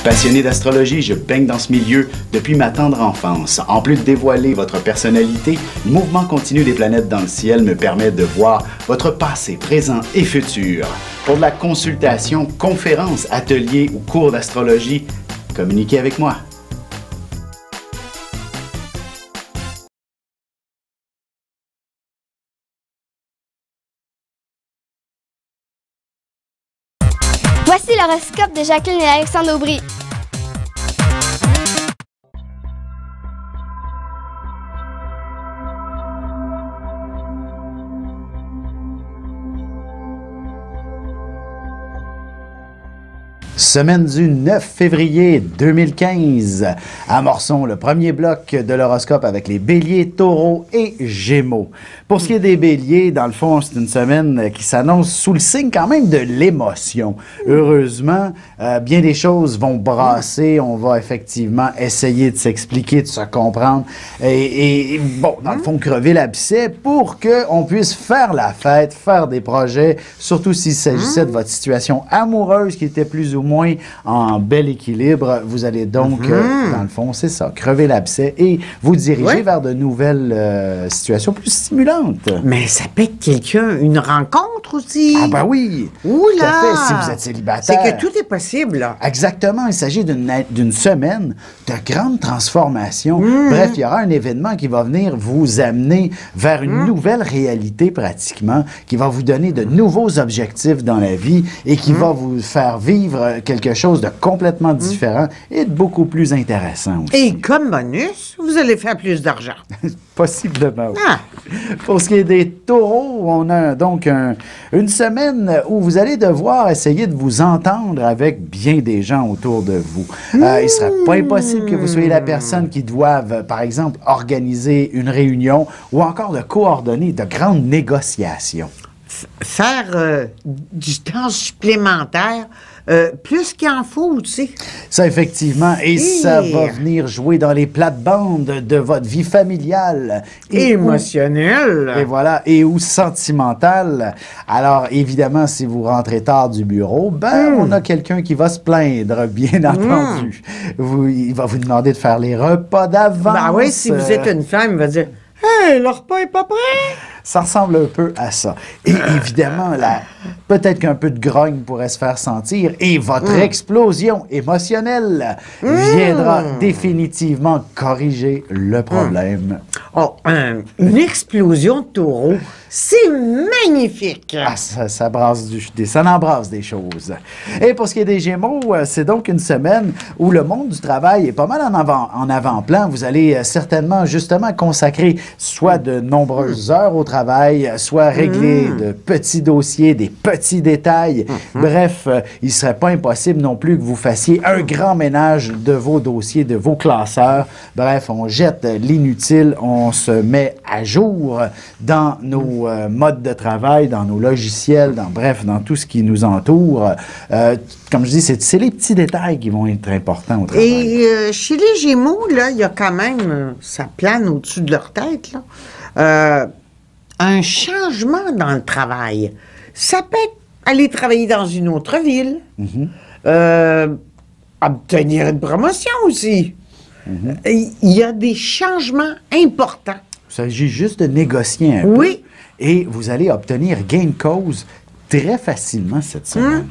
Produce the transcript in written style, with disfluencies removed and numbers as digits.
Passionné d'astrologie, je baigne dans ce milieu depuis ma tendre enfance. En plus de dévoiler votre personnalité, le mouvement continu des planètes dans le ciel me permet de voir votre passé, présent et futur. Pour de la consultation, conférences, ateliers ou cours d'astrologie, communiquez avec moi. Voici l'horoscope de Jacqueline et Alexandre Aubry. Semaine du 9 février 2015. Amorçons le premier bloc de l'horoscope avec les béliers, taureaux et gémeaux. Pour ce qui est des béliers, dans le fond, c'est une semaine qui s'annonce sous le signe quand même de l'émotion. Heureusement, bien des choses vont brasser. On va effectivement essayer de s'expliquer, de se comprendre et bon, dans le fond, crever l'abcès pour qu'on puisse faire la fête, faire des projets, surtout s'il s'agissait de votre situation amoureuse qui était plus ou moins en bel équilibre. Vous allez donc, dans le fond, c'est ça, crever l'abcès et vous diriger vers de nouvelles situations plus stimulantes. Mais ça peut être quelqu'un, une rencontre aussi. Ah ben oui! Ouh là! Tout à fait, si vous êtes célibataire. C'est que tout est possible, là. Exactement. Il s'agit d'une semaine de grande transformation. Bref, il y aura un événement qui va venir vous amener vers une nouvelle réalité pratiquement, qui va vous donner de nouveaux objectifs dans la vie et qui va vous faire vivre quelque chose de complètement différent et de beaucoup plus intéressant aussi. Et comme bonus, vous allez faire plus d'argent. Possiblement. Ah. Pour ce qui est des taureaux, on a donc une semaine où vous allez devoir essayer de vous entendre avec bien des gens autour de vous. Il ne serait pas impossible que vous soyez la personne qui doive, par exemple, organiser une réunion ou encore de coordonner de grandes négociations. Faire du temps supplémentaire, plus qu'il en faut, tu sais. Ça, effectivement, et ça va venir jouer dans les plates-bandes de votre vie familiale. Émotionnelle. Et voilà, et ou sentimentale. Alors, évidemment, si vous rentrez tard du bureau, ben, on a quelqu'un qui va se plaindre, bien entendu. Il va vous demander de faire les repas d'avance. Ben oui, si vous êtes une femme, il va dire « Hey, le repas est pas prêt! » Ça ressemble un peu à ça. Et évidemment, peut-être qu'un peu de grogne pourrait se faire sentir et votre explosion émotionnelle viendra définitivement corriger le problème. Oh, une explosion de taureau, c'est magnifique! Ah, ça embrasse des choses. Et pour ce qui est des Gémeaux, c'est donc une semaine où le monde du travail est pas mal en avant-plan. Vous allez certainement, justement, consacrer soit de nombreuses heures au travail, soit régler de petits dossiers, des petits détails. Bref, il ne serait pas impossible non plus que vous fassiez un grand ménage de vos dossiers, de vos classeurs. Bref, on jette l'inutile, on se met à jour dans nos modes de travail, dans nos logiciels, dans tout ce qui nous entoure. Comme je dis, c'est les petits détails qui vont être importants au travail. Et chez les Gémeaux, là, il y a quand même, ça plane au-dessus de leur tête, là, un changement dans le travail. Ça peut être aller travailler dans une autre ville, obtenir une promotion aussi. Il y a des changements importants. Il s'agit juste de négocier un peu. Et vous allez obtenir gain de cause très facilement cette semaine.